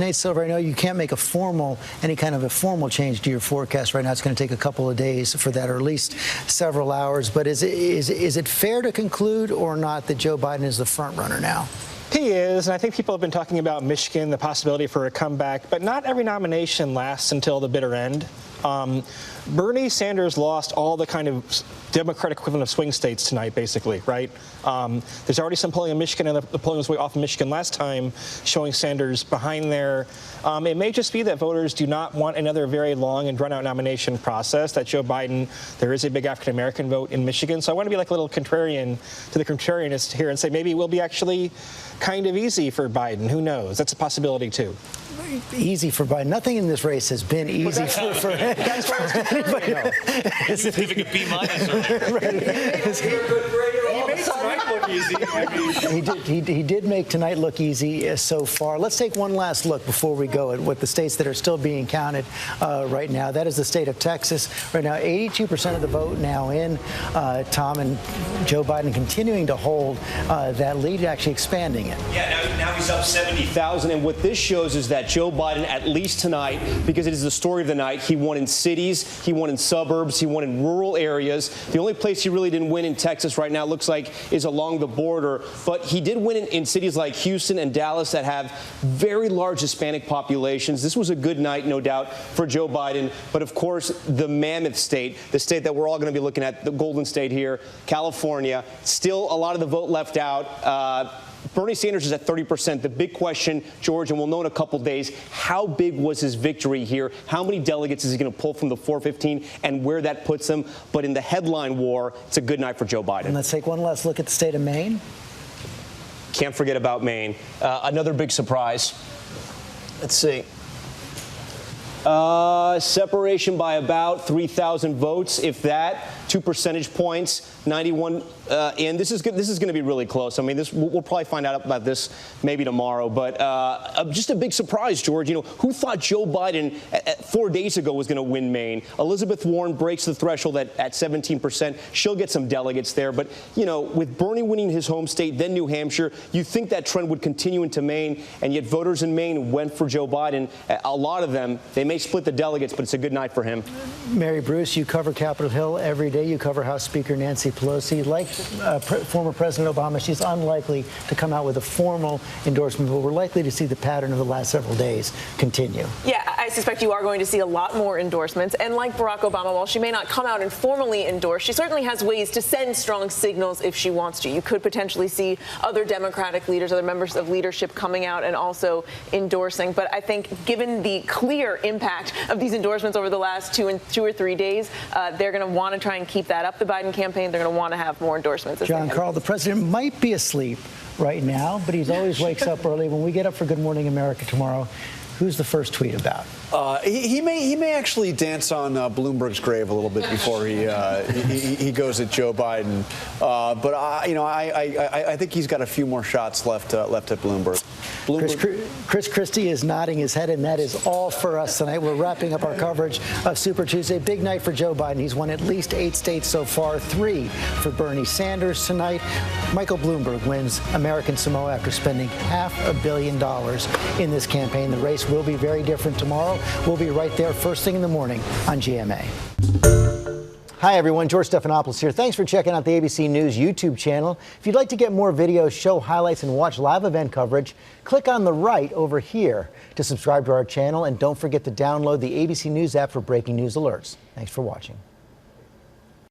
Nate Silver, I know you can't make any kind of a formal change to your forecast right now. It's going to take a couple of days for that, or at least several hours. But is it fair to conclude or not that Joe Biden is the front runner now? He is, and I think people have been talking about Michigan, the possibility for a comeback, but not every nomination lasts until the bitter end. Bernie Sanders lost all the kind of Democratic equivalent of swing states tonight, basically, right? There's already some polling in Michigan, and the polling was way off in Michigan last time, showing Sanders behind there. It may just be that voters do not want another very long and drawn-out nomination process, that Joe Biden, there is a big African-American vote in Michigan. So I want to be like a little contrarian to the contrarianist here and say maybe it will be actually kind of easy for Biden. Who knows? That's a possibility, too. Easy for Biden. Nothing in this race has been easy for anybody. No. He's giving a B- He did make tonight look easy so far. Let's take one last look before we go at what the states that are still being counted right now. That is the state of Texas. Right now, 82% of the vote now in. Tom, and Joe Biden continuing to hold that lead, actually expanding it. Yeah, now he's up 70,000. And what this shows is that Joe Biden, at least tonight, because it is the story of the night, he won in cities, he won in suburbs, he won in rural areas. The only place he really didn't win in Texas right now looks like is along the border. But he did win in cities like Houston and Dallas that have very large Hispanic populations. This was a good night, no doubt, for Joe Biden. But, of course, the mammoth state, the state that we're all going to be looking at, the Golden State here, California, still a lot of the vote left out. Bernie Sanders is at 30%. The big question, George, and we'll know in a couple days, how big was his victory here? How many delegates is he going to pull from the 415 and where that puts him? But in the headline war, it's a good night for Joe Biden. And let's take one last look at the state of Maine. Can't forget about Maine. Another big surprise. Let's see. Separation by about 3,000 votes, if that. 2 percentage points, 91. And this is good. This is going to be really close. I mean, we'll probably find out about this maybe tomorrow. But just a big surprise, George. You know, who thought Joe Biden 4 days ago was going to win Maine? Elizabeth Warren breaks the threshold at 17%. She'll get some delegates there. But, you know, with Bernie winning his home state, then New Hampshire, you think that trend would continue into Maine. And yet voters in Maine went for Joe Biden. A lot of them, they may split the delegates, but it's a good night for him. Mary Bruce, you cover Capitol Hill every day. You cover House Speaker Nancy Pelosi. Like former President Obama, she's unlikely to come out with a formal endorsement, but we're likely to see the pattern of the last several days continue. Yeah, I suspect you are going to see a lot more endorsements. And like Barack Obama, while she may not come out and formally endorse, she certainly has ways to send strong signals if she wants to. You could potentially see other Democratic leaders, other members of leadership coming out and also endorsing. But I think given the clear impact of these endorsements over the last 2 or 3 days, they're going to want to try and keep that up, the Biden campaign. They're going to want to have more endorsements. John Carl, the president might be asleep right now, but he always wakes up early. When we get up for Good Morning America tomorrow, who's the first tweet about? He may actually dance on Bloomberg's grave a little bit before he goes at Joe Biden. But I think he's got a few more shots left at Bloomberg. Chris Christie is nodding his head, and that is all for us tonight. We're wrapping up our coverage of Super Tuesday. Big night for Joe Biden. He's won at least 8 states so far, 3 for Bernie Sanders tonight. Michael Bloomberg wins American Samoa after spending $500 million in this campaign. The race will be very different tomorrow. We'll be right there first thing in the morning on GMA. Hi, everyone. George Stephanopoulos here. Thanks for checking out the ABC News YouTube channel. If you'd like to get more videos, show highlights, and watch live event coverage, click on the right over here to subscribe to our channel. And don't forget to download the ABC News app for breaking news alerts. Thanks for watching.